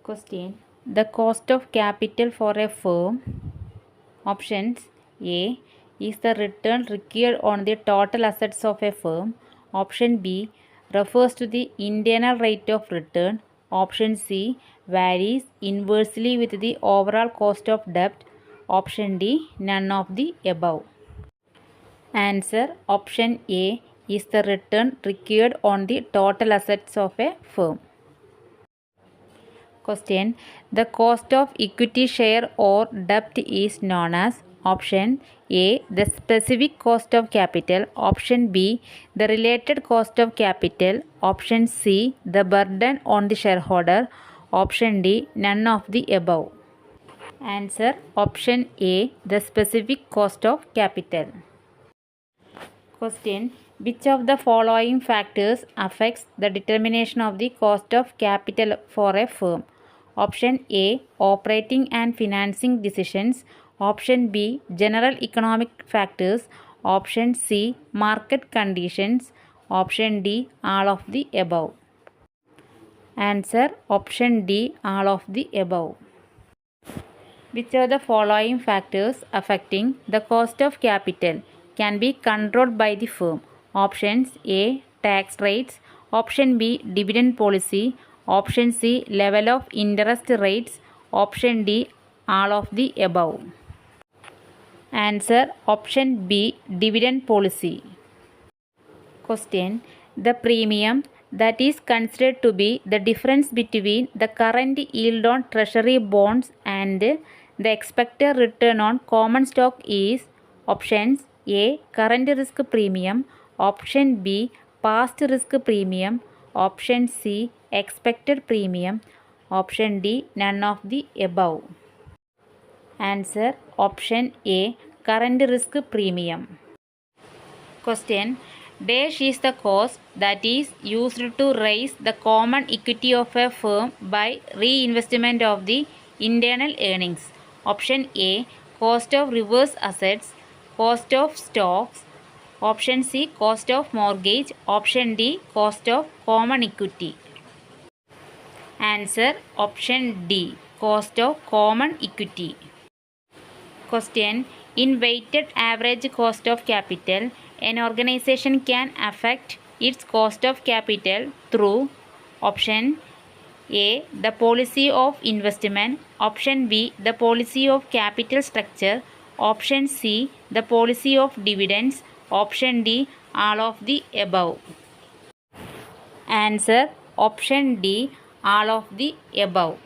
Question. The cost of capital for a firm. Options. A. Is the return required on the total assets of a firm. Option B. Refers to the internal rate of return. Option C. Varies inversely with the overall cost of debt. Option D. None of the above. Answer. Option A is the return required on the total assets of a firm. Question. The cost of equity share or debt is known as. Option A. The specific cost of capital. Option B. The related cost of capital. Option C. The burden on the shareholder. Option D. None of the above. Answer. Option A. The specific cost of capital. Question. Which of the following factors affects the determination of the cost of capital for a firm? Option A. Operating and financing decisions. Option B. General economic factors. Option C. Market conditions. Option D. All of the above. Answer. Option D. All of the above. Which are the following factors affecting the cost of capital can be controlled by the firm? Options. A. Tax rates. Option B. Dividend policy. Option C. Level of interest rates. Option D. All of the above. Answer. Option B. Dividend policy. Question. The premium that is considered to be the difference between the current yield on treasury bonds and the expected return on common stock is. Options. A. Current risk premium. Option B. Past risk premium. Option C. Expected premium. Option D. None of the above. Answer. Option A. Current risk premium. Question. Dash is the cost that is used to raise the common equity of a firm by reinvestment of the internal earnings. Option A. Cost of reverse assets. Cost of stocks. Option C. Cost of mortgage. Option D. Cost of common equity. Answer. Option D. Cost of common equity. Question. In weighted average cost of capital, an organization can affect its cost of capital through. Option A. The policy of investment. Option B. The policy of capital structure. Option C. The policy of dividends. Option D. All of the above. Answer. Option D. All of the above.